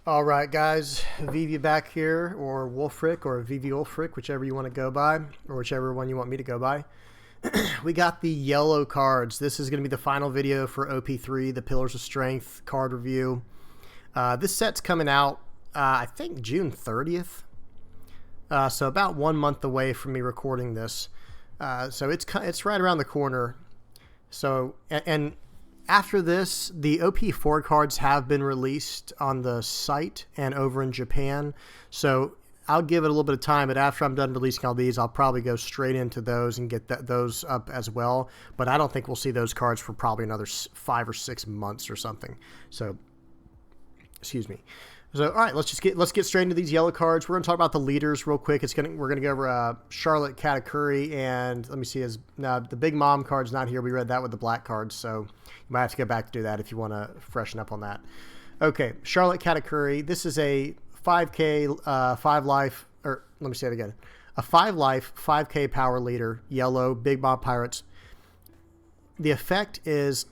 All right, guys, Vivi back here, or Wolfric, or Vivi Wolfric, whichever you want to go by, or whichever one you want me to go by. We got the yellow cards. This is going to be the final video for OP-03, the Pillars of Strength card review. This set's coming out, I think, June 30th. So about 1 month away from me recording this. So it's right around the corner. So, and after this, the OP-04 cards have been released on the site and over in Japan. So I'll give it a little bit of time, but after I'm done releasing all these, I'll probably go straight into those and get those up as well. But I don't think we'll see those cards for probably another 5 or 6 months or something. So, excuse me. So, all right, let's get straight into these yellow cards. We're going to talk about the leaders real quick. We're going to go over Charlotte Katakuri, and let me see, the Big Mom card's not here. We read that with the black cards, so you might have to go back to do that if you want to freshen up on that. Okay, Charlotte Katakuri. This is a 5K, 5 life, or let me say it again. A 5 life, 5K power leader, yellow, Big Mom Pirates. The effect is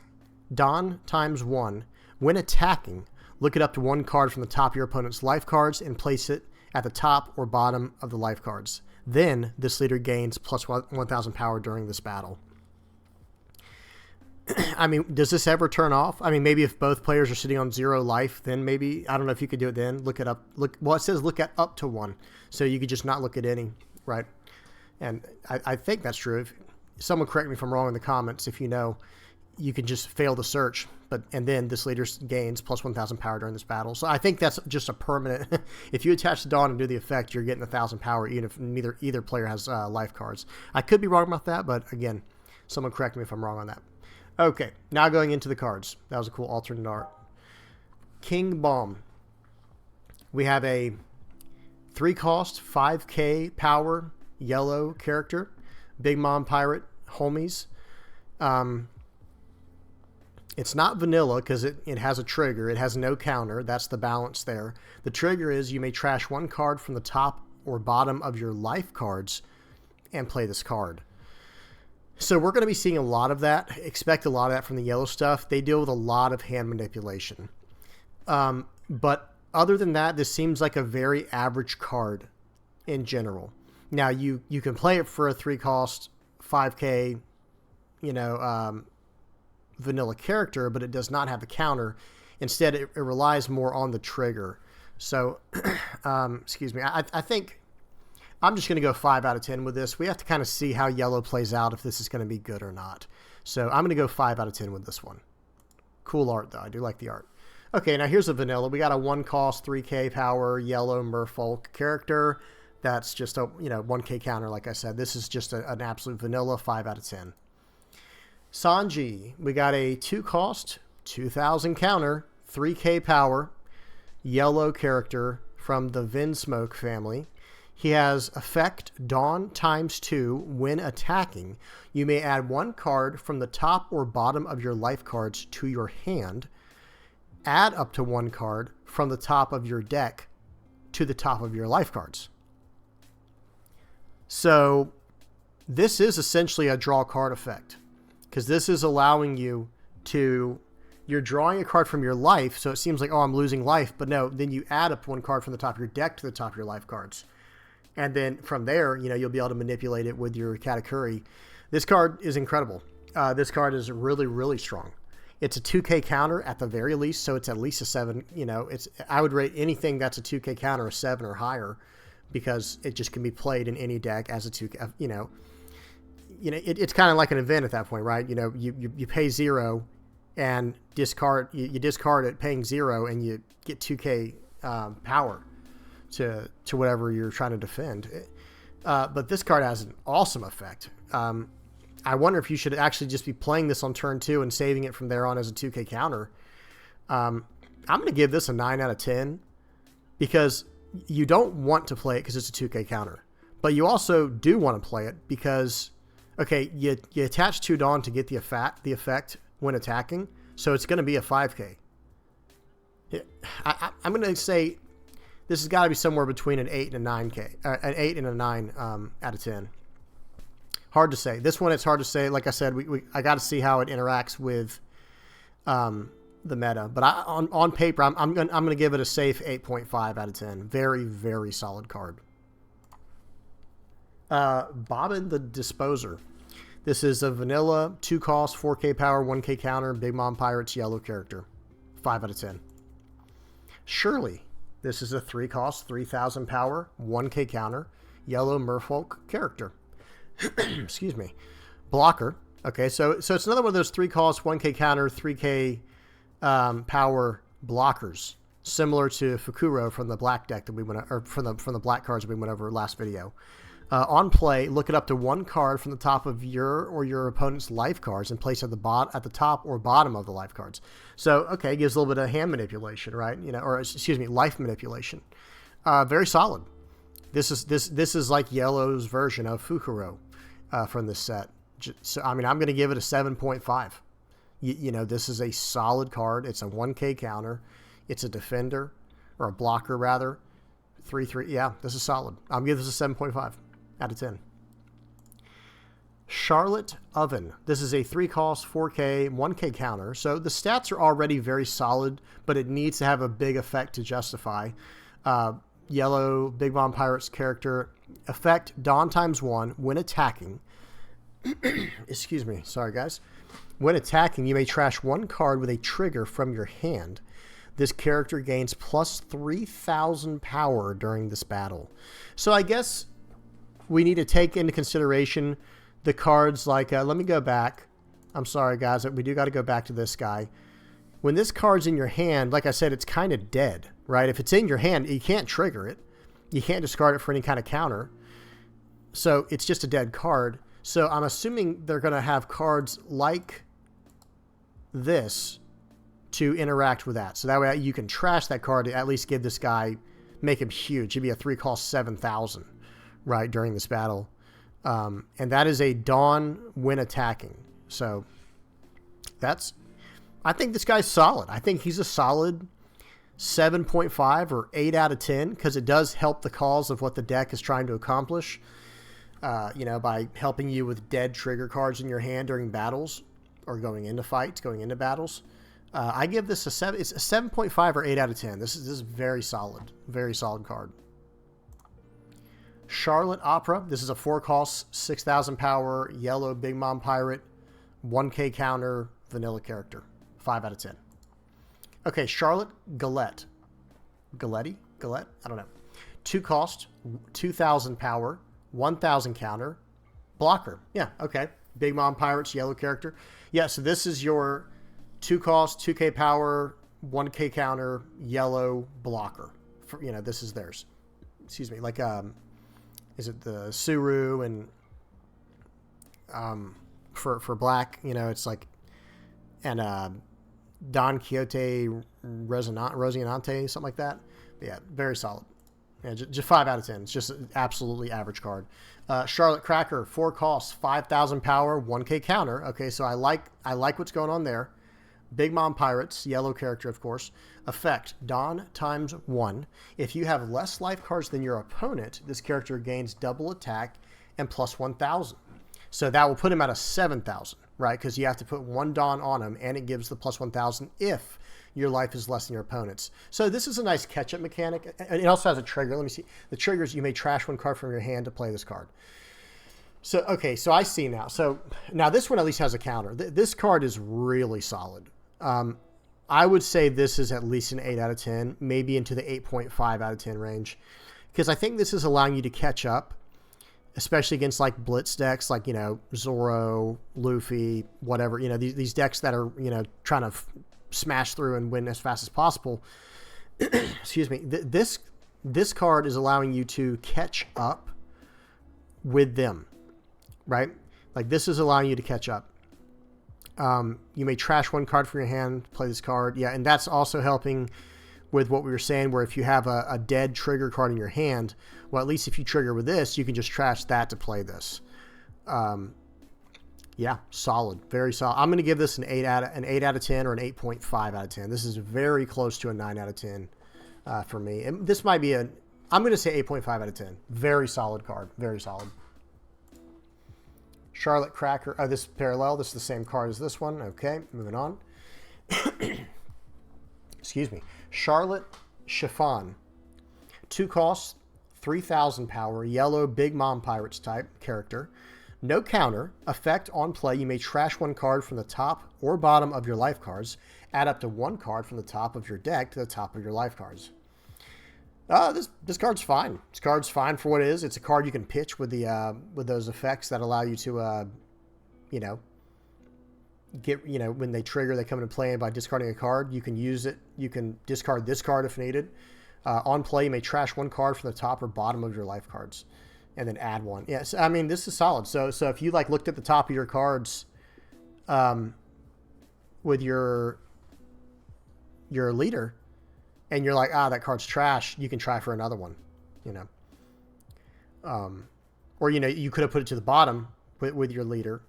Dawn times 1. When attacking, look it up to 1 card from the top of your opponent's life cards and place it at the top or bottom of the life cards. Then, this leader gains plus 1,000 power during this battle. I mean, does this ever turn off? I mean, maybe if both players are sitting on 0 life, then maybe, I don't know if you could do it then. Look it up. Well, it says look at up to 1. So you could just not look at any, right? And I think that's true. If someone correct me if I'm wrong in the comments, if you know, you can just fail the search, and then this leader gains plus 1,000 power during this battle. So I think that's just a permanent. If you attach the Dawn and do the effect, you're getting 1,000 power, even if either player has life cards. I could be wrong about that, but again, someone correct me if I'm wrong on that. Okay, now going into the cards. That was a cool alternate art. King Bomb. We have a 3-cost, 5K power, yellow character. Big Mom Pirate, homies. It's not vanilla because it has a trigger. It has no counter. That's the balance there. The trigger is you may trash 1 card from the top or bottom of your life cards and play this card. So we're going to be seeing a lot of that. Expect a lot of that from the yellow stuff. They deal with a lot of hand manipulation. But other than that, this seems like a very average card in general. Now, you can play it for a 3-cost, 5K, vanilla character, but it does not have the counter. Instead, it relies more on the trigger. So, excuse me, I think I'm just going to go 5 out of 10 with this. We have to kind of see how yellow plays out, if this is going to be good or not. So I'm going to go 5 out of 10 with this one. Cool art, though. I do like the art. Okay, now here's a vanilla. We got a 1-cost, 3K power, yellow merfolk character. That's just a 1K counter, like I said. This is just an absolute vanilla 5 out of 10. Sanji, we got a 2-cost, 2,000 counter, 3K power, yellow character from the Vinsmoke family. He has effect Dawn times 2. When attacking, you may add 1 card from the top or bottom of your life cards to your hand. Add up to 1 card from the top of your deck to the top of your life cards. So this is essentially a draw card effect, because this is allowing you to, you're drawing a card from your life, so it seems like, oh, I'm losing life, but no, then you add up 1 card from the top of your deck to the top of your life cards. And then from there, you'll be able to manipulate it with your Katakuri. This card is incredible. This card is really, really strong. It's a 2K counter at the very least, so it's at least a 7. I would rate anything that's a 2K counter a 7 or higher, because it just can be played in any deck as a 2K, it's kind of like an event at that point, right? You pay 0 and discard, you discard it paying 0, and you get 2K power to whatever you're trying to defend. But this card has an awesome effect. I wonder if you should actually just be playing this on turn 2 and saving it from there on as a 2K counter. I'm going to give this a 9 out of 10, because you don't want to play it because it's a 2K counter, but you also do want to play it because, okay, you attach 2 Dawn to get the effect when attacking, so it's going to be a 5K. I'm going to say this has got to be somewhere between an 8 and a 9K, an 8 and a 9 out of 10. Hard to say. This one, it's hard to say. Like I said, I got to see how it interacts with the meta. But on paper, I'm gonna give it a safe 8.5 out of 10. Very, very solid card. Bobbin the Disposer. This is a vanilla, 2 cost, 4K power, 1K counter, Big Mom Pirates, yellow character. 5 out of 10. Shirley. This is a 3 cost, 3000 power, 1K counter, yellow merfolk character. Excuse me. Blocker. Okay, so it's another one of those 3 cost, 1K counter, 3K power blockers, similar to Fukuro from the black deck that we went, or from the black cards that we went over last video. On play, look it up to 1 card from the top of your or your opponent's life cards and place at the top or bottom of the life cards. So, okay, it gives a little bit of hand manipulation, right? You know, or excuse me, life manipulation. Very solid. This is like Yellow's version of Fukuro from this set. So, I mean, I'm going to give it a 7.5. You know, this is a solid card. It's a 1K counter. It's a defender, or a blocker rather. 3/3. Yeah, this is solid. I'm giving this a 7.5 out of 10. Charlotte Oven. This is a 3 cost, 4K, 1K counter. So the stats are already very solid, but it needs to have a big effect to justify. Yellow Big Mom Pirates character. Effect, Dawn ×1 when attacking. Excuse me. Sorry, guys. When attacking, you may trash 1 card with a trigger from your hand. This character gains plus 3,000 power during this battle. So I guess we need to take into consideration the cards like, let me go back. I'm sorry, guys. We do got to go back to this guy. When this card's in your hand, like I said, it's kind of dead, right? If it's in your hand, you can't trigger it. You can't discard it for any kind of counter. So it's just a dead card. So I'm assuming they're going to have cards like this to interact with that. So that way you can trash that card to at least give this guy, make him huge. He'd be a 3 cost 7,000, right, during this battle. And that is a Dawn when attacking. So I think this guy's solid. I think he's a solid 7.5 or 8 out of 10 because it does help the cause of what the deck is trying to accomplish. You know, by helping you with dead trigger cards in your hand during battles or going into fights, going into battles. I give this a 7. It's a 7.5 or 8 out of 10. This is very solid card. Charlotte Opera. This is a 4 cost, 6,000 power, yellow Big Mom Pirate, 1K counter, vanilla character. 5 out of 10. Okay, Charlotte Galette. Galette? I don't know. 2 cost, 2,000 power, 1,000 counter, blocker. Yeah, okay. Big Mom Pirates, yellow character. Yeah, so this is your 2 cost, 2K power, 1K counter, yellow blocker. For, you know, this is theirs. Excuse me. Like, is it the Suru and for black? You know, it's like, and Don Quixote Rosinante, something like that. But yeah, very solid. Yeah, just 5 out of 10. It's just an absolutely average card. Charlotte Cracker, 4 costs, 5,000 power, 1K counter. Okay, so I like what's going on there. Big Mom Pirates, yellow character, of course. Effect, Dawn ×1. If you have less life cards than your opponent, this character gains double attack and plus 1,000. So that will put him at a 7,000, right? Because you have to put 1 Dawn on him, and it gives the plus 1,000 if your life is less than your opponent's. So this is a nice catch-up mechanic. And it also has a trigger. Let me see. The trigger is you may trash 1 card from your hand to play this card. So, okay, so I see now. So now this one at least has a counter. This card is really solid. I would say this is at least an 8 out of 10, maybe into the 8.5 out of 10 range. Because I think this is allowing you to catch up, especially against like blitz decks like, you know, Zoro, Luffy, whatever, you know, these decks that are, you know, trying to smash through and win as fast as possible. Excuse me. This card is allowing you to catch up with them, right? Like this is allowing you to catch up. You may trash 1 card from your hand, play this card. Yeah, and that's also helping with what we were saying, where if you have a dead trigger card in your hand, well, at least if you trigger with this, you can just trash that to play this. Yeah, solid, very solid. I'm going to give this an 8 out of 10 or an 8.5 out of 10. This is very close to a 9 out of 10 for me. And this might be I'm going to say 8.5 out of 10. Very solid card, very solid. Charlotte Cracker. This is parallel. This is the same card as this one. Okay, moving on. excuse me, Charlotte Chiffon. 2 costs, 3,000 power, yellow Big Mom Pirates type character. No counter. Effect on play. You may trash 1 card from the top or bottom of your life cards. Add up to 1 card from the top of your deck to the top of your life cards. This card's fine. This card's fine for what it is. It's a card you can pitch with the with those effects that allow you to, you know, get, you know, when they trigger, they come into play, and by discarding a card, you can use it. You can discard this card if needed. On play, you may trash 1 card from the top or bottom of your life cards, and then add 1. Yes, I mean, this is solid. So if you like looked at the top of your cards, with your leader, and you're like, that card's trash, you can try for another one, you know. Or, you know, you could have put it to the bottom with your leader,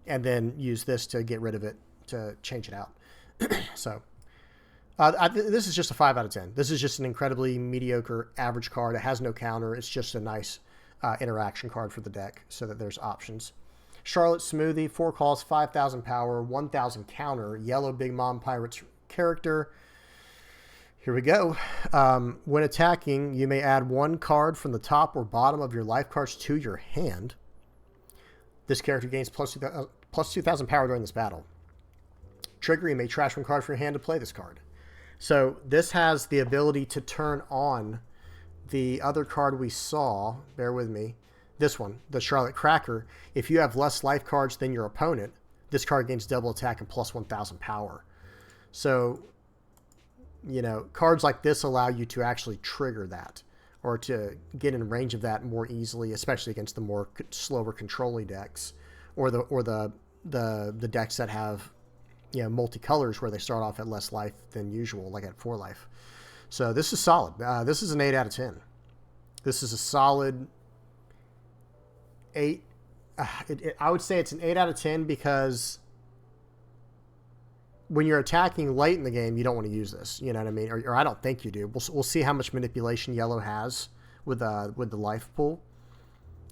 and then use this to get rid of it, to change it out. So this is just a 5 out of 10. This is just an incredibly mediocre average card. It has no counter. It's just a nice interaction card for the deck, so that there's options. Charlotte Smoothie, 4 calls, 5,000 power, 1,000 counter, yellow Big Mom Pirates character. Here we go. When attacking, you may add 1 card from the top or bottom of your life cards to your hand. This character gains plus 2,000 power during this battle. Trigger, you may trash 1 card from your hand to play this card. So this has the ability to turn on the other card we saw. Bear with me. This one, the Charlotte Cracker. If you have less life cards than your opponent, this card gains double attack and plus 1,000 power. So, you know, cards like this allow you to actually trigger that, or to get in range of that more easily, especially against the more slower controlling decks, or the decks that have, you know, multicolors where they start off at less life than usual, like at 4 life. So this is solid. This is an 8 out of 10. This is a solid 8. I would say it's an 8 out of 10 because when you're attacking late in the game, you don't want to use this. You know what I mean? Or I don't think you do. We'll see how much manipulation yellow has with the life pool.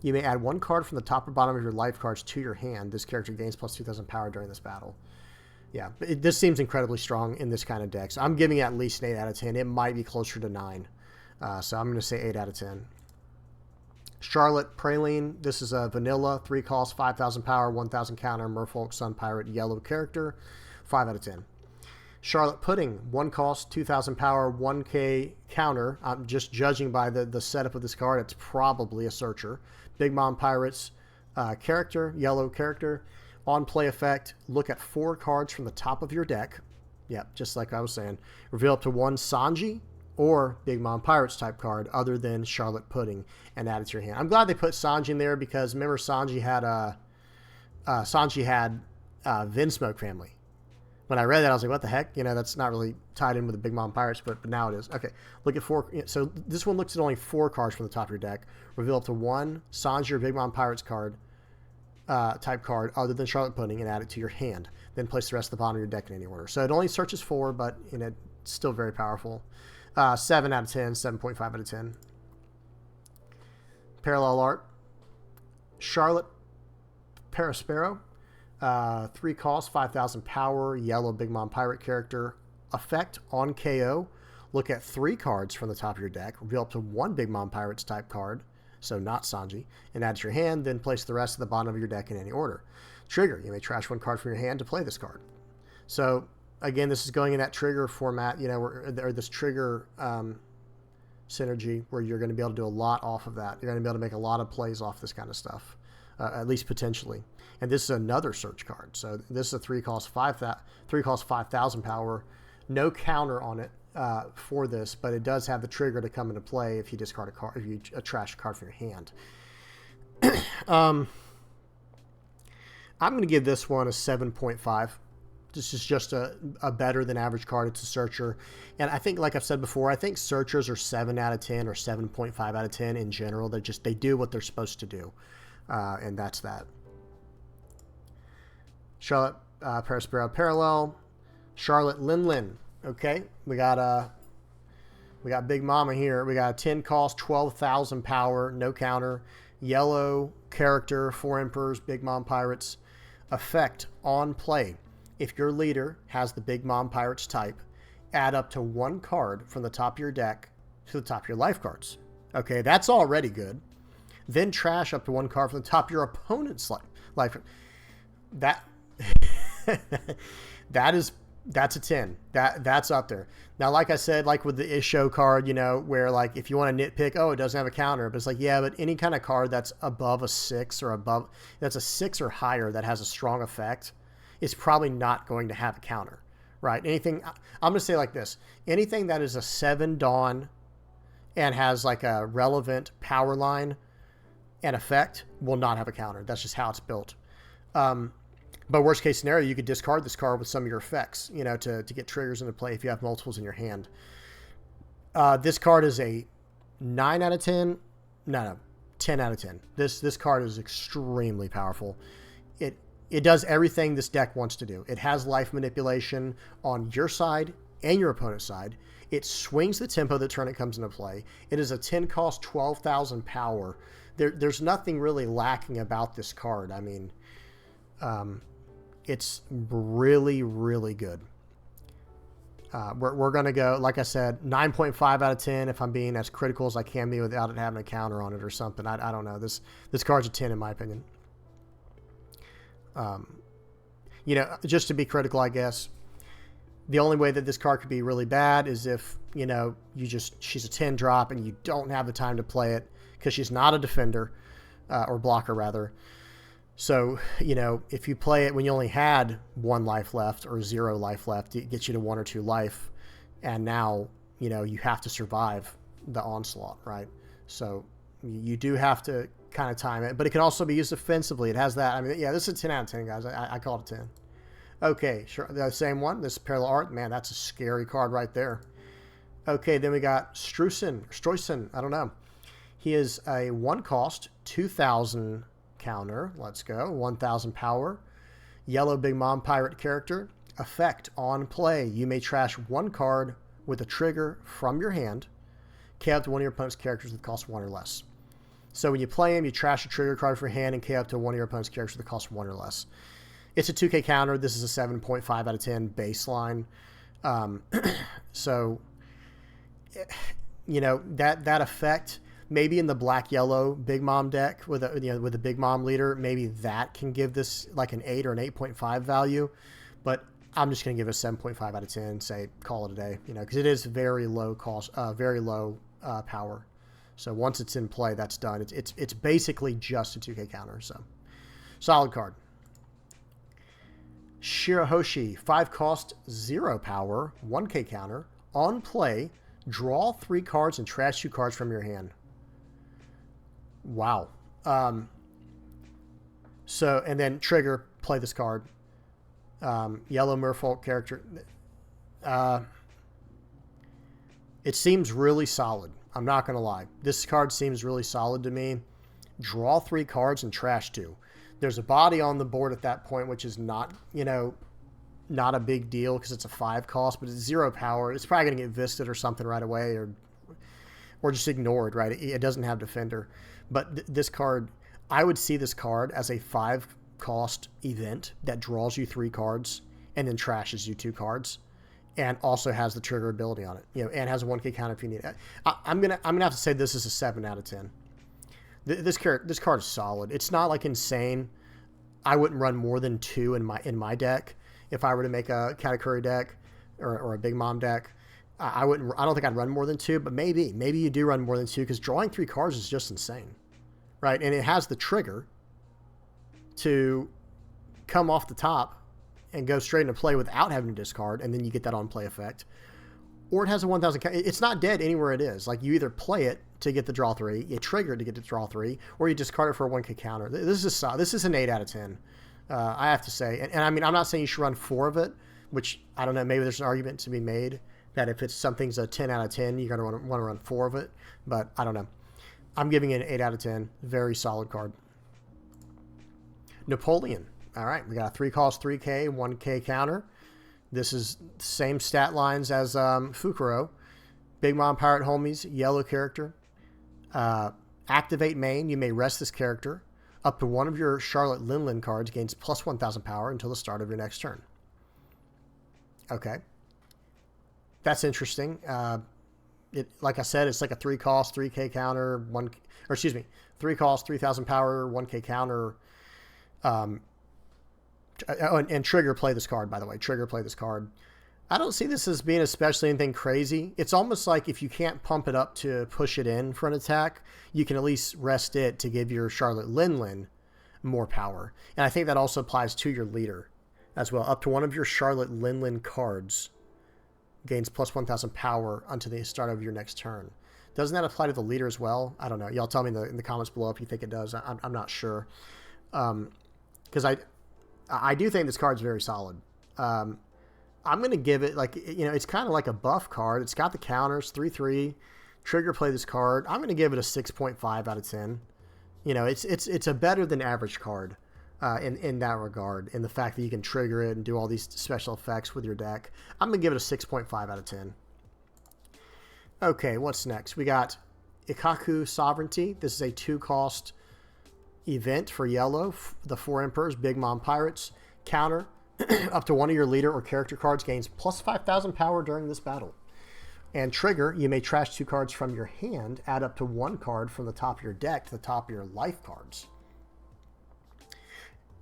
You may add 1 card from the top or bottom of your life cards to your hand. This character gains plus 2,000 power during this battle. Yeah, this seems incredibly strong in this kind of deck. So I'm giving it at least an 8 out of 10. It might be closer to 9. So I'm going to say 8 out of 10. Charlotte Praline. This is a vanilla. 3 costs, 5,000 power, 1,000 counter, Merfolk Sun Pirate yellow character. 5 out of 10. Charlotte Pudding. 1 cost, 2,000 power, 1K counter. I'm just judging by the setup of this card. It's probably a searcher. Big Mom Pirates character, yellow character. On play effect, look at 4 cards from the top of your deck. Yep, just like I was saying. Reveal up to 1 Sanji or Big Mom Pirates type card other than Charlotte Pudding and add it to your hand. I'm glad they put Sanji in there because remember Sanji had Vinsmoke family. When I read that, I was like, what the heck? You know, that's not really tied in with the Big Mom Pirates, but now it is. Okay, look at 4. So this one looks at only 4 cards from the top of your deck. Reveal up to 1 Sanji or Big Mom Pirates card. Type card other than Charlotte Pudding and add it to your hand. Then place the rest of the bottom of your deck in any order. So it only searches 4, but you know, it's still very powerful. 7 out of 10, 7.5 out of 10. Parallel art. Charlotte Paraspero. 3 costs, 5,000 power, yellow Big Mom Pirate character. Effect on KO. Look at 3 cards from the top of your deck. Reveal up to 1 Big Mom Pirates type card. So not Sanji, and add to your hand, then place the rest of the bottom of your deck in any order. Trigger, you may trash 1 card from your hand to play this card. So again, this is going in that trigger format, you know, or this trigger synergy where you're going to be able to do a lot off of that. You're going to be able to make a lot of plays off this kind of stuff, at least potentially. And this is another search card. So this is a 3 cost 5,000 power, no counter on it. For this, but it does have the trigger to come into play if you discard a card, if you trash a card from your hand. I'm going to give this one a 7.5. This is just a better than average card. It's a searcher, and I think, like I've said before, I think searchers are 7 out of 10 or 7.5 out of 10 in general. They do what they're supposed to do, and that's that. Charlotte Paraspero Parallel, Charlotte Lin. Okay, we got Big Mama here. We got a 10 cost, 12,000 power, no counter, yellow character, 4 Emperors, Big Mom Pirates. Effect on play. If your leader has the Big Mom Pirates type, add up to 1 card from the top of your deck to the top of your life cards. Okay, that's already good. Then trash up to 1 card from the top of your opponent's life. That that's a 10. That's up there. Now, like I said, like with the Isho card, you know, where like if you want to nitpick, oh, it doesn't have a counter, but it's like, yeah, but any kind of card that's above a 6 or above, that's a 6 or higher that has a strong effect, is probably not going to have a counter, right? Anything, I'm going to say like this, anything that is a 7 Dawn and has like a relevant power line and effect will not have a counter. That's just how it's built. But worst case scenario, you could discard this card with some of your effects, you know, to get triggers into play if you have multiples in your hand. This card is a 9 out of 10. No, 10 out of 10. This card is extremely powerful. It does everything this deck wants to do. It has life manipulation on your side and your opponent's side. It swings the tempo the turn it comes into play. It is a 10 cost, 12,000 power. There's nothing really lacking about this card. I mean, it's really, really good. We're going to go, like I said, 9.5 out of 10 if I'm being as critical as I can be without it having a counter on it or something. I don't know. This card's a 10 in my opinion. You know, just to be critical, I guess, the only way that this card could be really bad is if, you know, she's a 10 drop and you don't have the time to play it because she's not a defender, or blocker rather. So, you know, if you play it when you only had 1 life left or 0 life left, it gets you to 1 or 2 life. And now, you know, you have to survive the onslaught, right? So you do have to kind of time it, but it can also be used offensively. It has that. I mean, yeah, this is a 10 out of 10, guys. I call it a 10. Okay, sure. The same one. This parallel art. Man, that's a scary card right there. Okay, then we got Struyson. I don't know. He is a 1 cost, 2,000 counter. Let's go. 1,000 power. Yellow Big Mom Pirate character. Effect on play. You may trash 1 card with a trigger from your hand. KO up to 1 of your opponent's characters that cost 1 or less. So when you play him, you trash a trigger card from your hand and KO up to 1 of your opponent's characters that cost 1 or less. It's a 2K counter. This is a 7.5 out of 10 baseline. So, you know, that effect, maybe in the black-yellow Big Mom deck with a Big Mom leader, maybe that can give this like an 8 or an 8.5 value. But I'm just going to give it a 7.5 out of 10, say call it a day, you know, because it is very low cost, very low power. So once it's in play, that's done. It's basically just a 2K counter. So solid card. Shirahoshi, 5 cost, 0 power, 1K counter. On play, draw 3 cards and trash 2 cards from your hand. Wow. So, and then trigger, play this card. Yellow Merfolk character. It seems really solid. I'm not going to lie. This card seems really solid to me. Draw 3 cards and trash 2. There's a body on the board at that point, which is not, you know, not a big deal because it's a 5 cost, but it's 0 power. It's probably going to get Visted or something right away, or just ignored, right? It doesn't have Defender. But this card, I would see this card as a 5 cost event that draws you 3 cards and then trashes you 2 cards, and also has the trigger ability on it, you know, and has a 1K counter if you need it. I'm gonna have to say this is a 7 out of 10. This card is solid. It's not like insane. I wouldn't run more than 2 in my deck if I were to make a Katakuri deck or a Big Mom deck. I don't think I'd run more than 2, but maybe you do run more than 2 because drawing 3 cards is just insane, right? And it has the trigger to come off the top and go straight into play without having to discard, and then you get that on play effect. Or it has a 1,000. It's not dead anywhere it is. Like, you either play it to get the draw 3, you trigger it to get the draw 3, or you discard it for a 1K counter. This is an 8 out of 10. I have to say, and I mean, I'm not saying you should run 4 of it, which I don't know. Maybe there's an argument to be made that if something's a 10 out of 10, you're going to want to run 4 of it, but I don't know. I'm giving it an 8 out of 10. Very solid card. Napoleon. All right, we got a 3 cost, 3K, 1K counter. This is the same stat lines as Fukuro. Big Mom Pirate Homies, yellow character. Activate main. You may rest this character. Up to 1 of your Charlotte Linlin cards gains plus 1,000 power until the start of your next turn. Okay. That's interesting. Like I said, it's like a 3 cost, 3K counter, 3 cost, 3,000 power, 1K counter. And trigger play this card, by the way. Trigger play this card. I don't see this as being especially anything crazy. It's almost like if you can't pump it up to push it in for an attack, you can at least rest it to give your Charlotte Linlin more power. And I think that also applies to your leader as well. Up to one of your Charlotte Linlin cards gains plus 1,000 power until the start of your next turn. Doesn't that apply to the leader as well? I don't know. Y'all tell me in the comments below if you think it does. I'm not sure. Because I do think this card's very solid. I'm going to give it, like, you know, it's kind of like a buff card. It's got the counters, 3/3. Trigger play this card. I'm going to give it a 6.5 out of 10. You know, it's a better than average card in that regard. In the fact that you can trigger it and do all these special effects with your deck. I'm going to give it a 6.5 out of 10. Okay, what's next? We got Ikaku Sovereignty. This is a 2-cost event for yellow. The 4 Emperors, Big Mom Pirates. Counter. Up to one of your leader or character cards gains plus 5,000 power during this battle. And trigger, you may trash 2 cards from your hand, add up to 1 card from the top of your deck to the top of your life cards.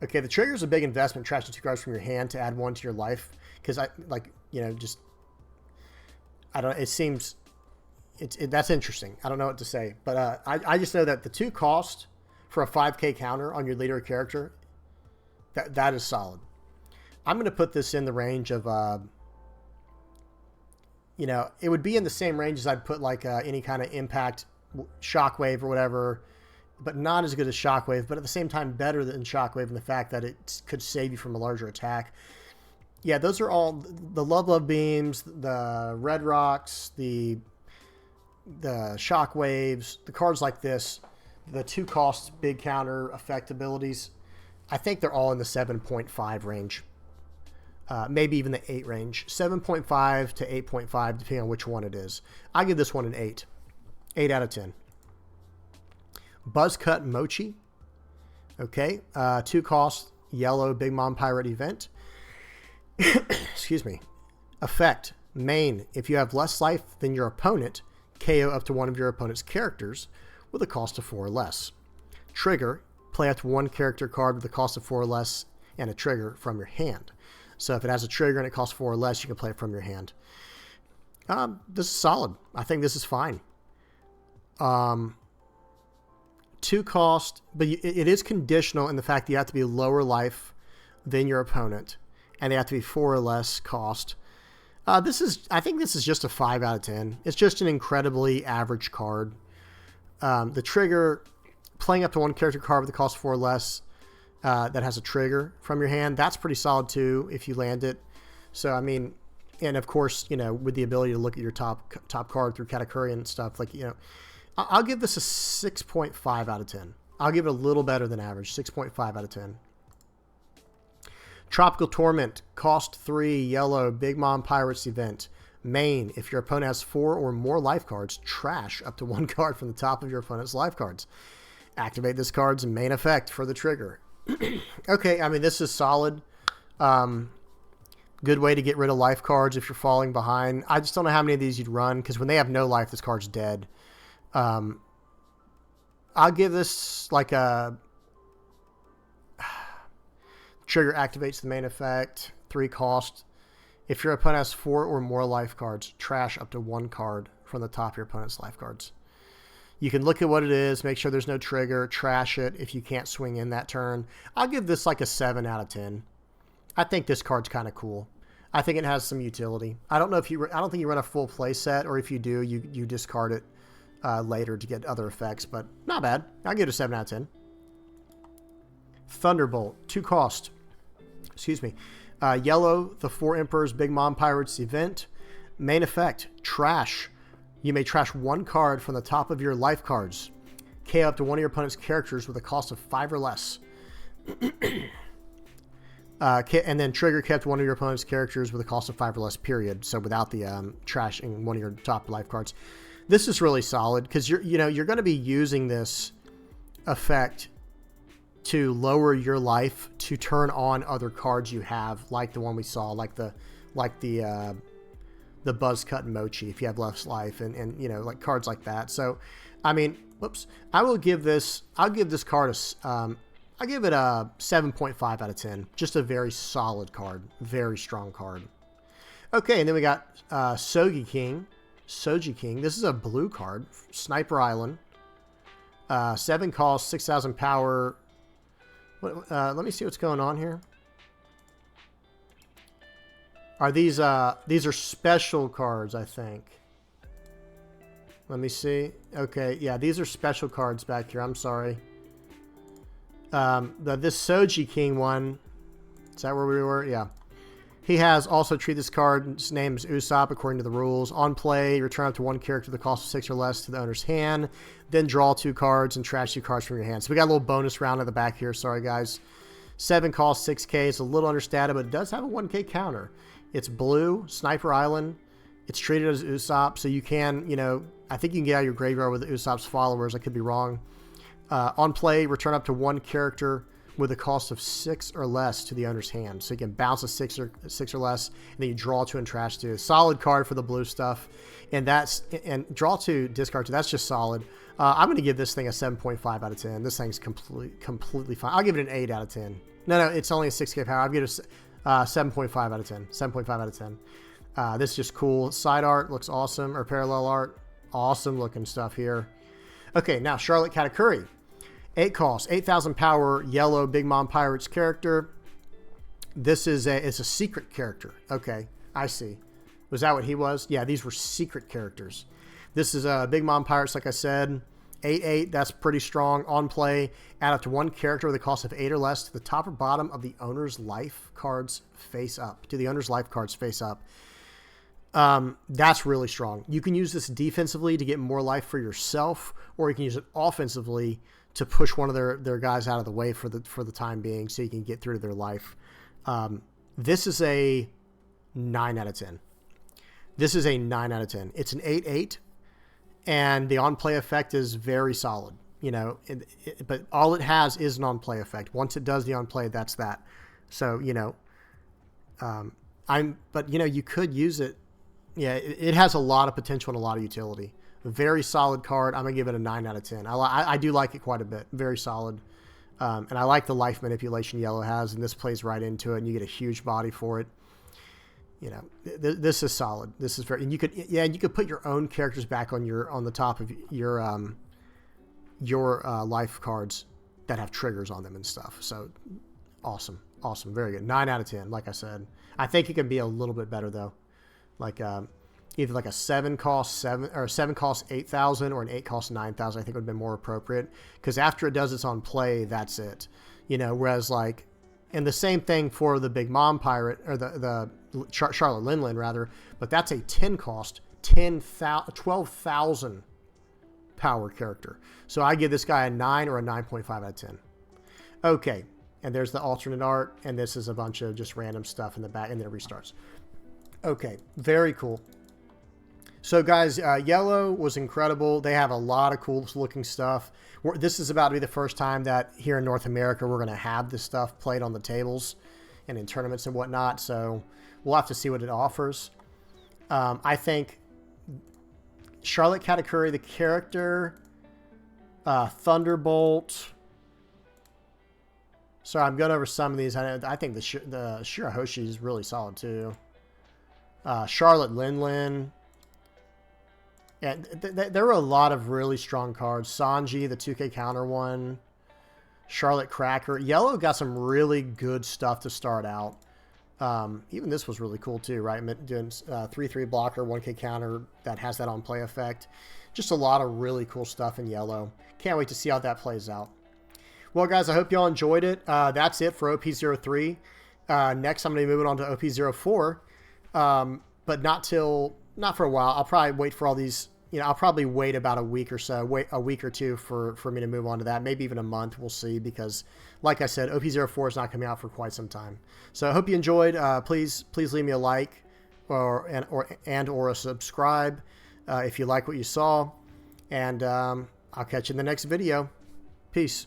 Okay, the trigger is a big investment, trashing 2 cards from your hand to add 1 to your life. Because it seems, that's interesting. I don't know what to say. But I just know that the 2 cost for a 5K counter on your leader or character, that is solid. I'm going to put this in the range of, it would be in the same range as I'd put like any kind of impact, shockwave or whatever, but not as good as shockwave, but at the same time better than shockwave in the fact that it could save you from a larger attack. Yeah, those are all the Love Beams, the Red Rocks, the shockwaves, the cards like this, the 2 costs, big counter effect abilities. I think they're all in the 7.5 range. Maybe even the 8 range. 7.5 to 8.5, depending on which one it is. I give this one an 8. 8 out of 10. Buzzcut Mochi. Okay. 2 cost, yellow, Big Mom Pirate event. Excuse me. Effect. Main. If you have less life than your opponent, KO up to one of your opponent's characters with a cost of 4 or less. Trigger. Play up to 1 character card with a cost of 4 or less and a trigger from your hand. So if it has a trigger and it costs 4 or less, you can play it from your hand. This is solid. I think this is fine. 2 cost, but it is conditional in the fact that you have to be lower life than your opponent, and they have to be 4 or less cost. I think this is just a 5 out of 10. It's just an incredibly average card. The trigger, playing up to 1 character card with a cost of 4 or less, that has a trigger from your hand. That's pretty solid too if you land it. So, I mean, and of course, with the ability to look at your top card through Katakuri and stuff, I'll give this a 6.5 out of 10. I'll give it a little better than average, 6.5 out of 10. Tropical Torment, cost 3, yellow, Big Mom Pirates event. Main, if your opponent has 4 or more life cards, trash up to 1 card from the top of your opponent's life cards. Activate this card's main effect for the trigger. Okay, I mean, this is solid. Good way to get rid of life cards if you're falling behind. I just don't know how many of these you'd run, because when they have no life, this card's dead. I'll give this like a... Trigger activates the main effect, 3 cost. If your opponent has 4 or more life cards, trash up to 1 card from the top of your opponent's life cards. You can look at what it is, make sure there's no trigger, trash it if you can't swing in that turn. I'll give this like a 7 out of 10. I think this card's kind of cool. I think it has some utility. I don't think you run a full play set, or if you do, you discard it later to get other effects, but not bad. I'll give it a 7 out of 10. Thunderbolt, 2 cost. Excuse me. Yellow, the 4 Emperors, Big Mom Pirates event. Main effect, trash. You may trash 1 card from the top of your life cards. KO up to one of your opponent's characters with a cost of 5 or less. And then trigger kept one of your opponent's characters with a cost of 5 or less, period. So without the trashing one of your top life cards. This is really solid because you're going to be using this effect to lower your life to turn on other cards you have, like the one we saw, like the the Buzz Cut and Mochi if you have less life, and you know, like cards like that. So, I mean, whoops, I'll give this card I give it a 7.5 out of 10. Just a very solid card, very strong card. Okay, and then we got Soji King. This is a blue card, Sniper Island. 7 cost, 6,000 power. Let me see what's going on here. Are these are special cards, I think. Let me see. Okay, yeah, these are special cards back here. I'm sorry. This Soji King one, is that where we were? Yeah. He has also treat this card. His name is Usopp according to the rules. On play, return up to 1 character the cost of 6 or less to the owner's hand. Then draw 2 cards and trash 2 cards from your hand. So we got a little bonus round at the back here. Sorry, guys. 7 cost, 6K. It's a little understated, but it does have a 1K counter. It's blue, Sniper Island. It's treated as Usopp, so you can, you know, I think you can get out of your graveyard with Usopp's followers. I could be wrong. On play, return up to 1 character with a cost of 6 or less to the owner's hand. So you can bounce a 6 or less, and then you draw 2 and trash 2. Solid card for the blue stuff. And draw 2, discard 2. That's just solid. I'm going to give this thing a 7.5 out of 10. This thing's completely fine. I'll give it an 8 out of 10. No, it's only a 6K power. I'll give it a 7.5 out of 10. 7.5 out of 10. This is just cool. Side art looks awesome, or parallel art. Awesome looking stuff here. Okay, now Charlotte Katakuri. 8 cost, 8,000 power, yellow Big Mom Pirates character. This is it's a secret character. Okay, I see. Was that what he was? Yeah, these were secret characters. This is a Big Mom Pirates, like I said. 8/8, that's pretty strong. On play, add up to 1 character with a cost of 8 or less to the top or bottom of the owner's life cards face up. To the owner's life cards face up. That's really strong. You can use this defensively to get more life for yourself, or you can use it offensively to push one of their guys out of the way for the time being, so you can get through to their life. This is a 9 out of 10. This is a 9 out of 10. It's an 8/8, and the on-play effect is very solid. You know, but all it has is an on-play effect. Once it does the on-play, that's that. So, you know, but you know, you could use it. Yeah, it has a lot of potential and a lot of utility. A very solid card. I'm going to give it a 9 out of 10. I do like it quite a bit. Very solid. And I like the life manipulation yellow has, and this plays right into it, and you get a huge body for it. You know, this is solid. This is very, and you could put your own characters back on the top of your life cards that have triggers on them and stuff. So awesome. Very good. 9 out of 10. Like I said, I think it could be a little bit better though. Like, either like a 7 cost 8,000 or an 8 cost 9,000. I think would have been more appropriate, because after it does its on play, that's it. You know, whereas like, and the same thing for the Big Mom Pirate, or the Charlotte Linlin rather, but that's a 10 cost 12,000 power character. So I give this guy a 9 or a 9.5 out of 10. Okay, and there's the alternate art, and this is a bunch of just random stuff in the back, and then it restarts. Okay, very cool. So guys, yellow was incredible. They have a lot of cool looking stuff. This is about to be the first time that here in North America we're going to have this stuff played on the tables and in tournaments and whatnot. So we'll have to see what it offers. I think Charlotte Katakuri, the character, Thunderbolt. So I'm going over some of these. I think the Shirahoshi is really solid too. Charlotte Linlin. Yeah, there were a lot of really strong cards. Sanji, the 2K counter one. Charlotte Cracker. Yellow got some really good stuff to start out. Even this was really cool too, right? Doing 3/3 blocker, 1K counter that has that on play effect. Just a lot of really cool stuff in yellow. Can't wait to see how that plays out. Well, guys, I hope y'all enjoyed it. That's it for OP-03. Next, I'm going to be moving on to OP-04. But not for a while. I'll probably wait for all these, you know, I'll probably wait about a week or so, wait a week or two for me to move on to that. Maybe even a month. We'll see, because like I said, OP-04 is not coming out for quite some time. So I hope you enjoyed. Please leave me a like or a subscribe if you like what you saw. And I'll catch you in the next video. Peace.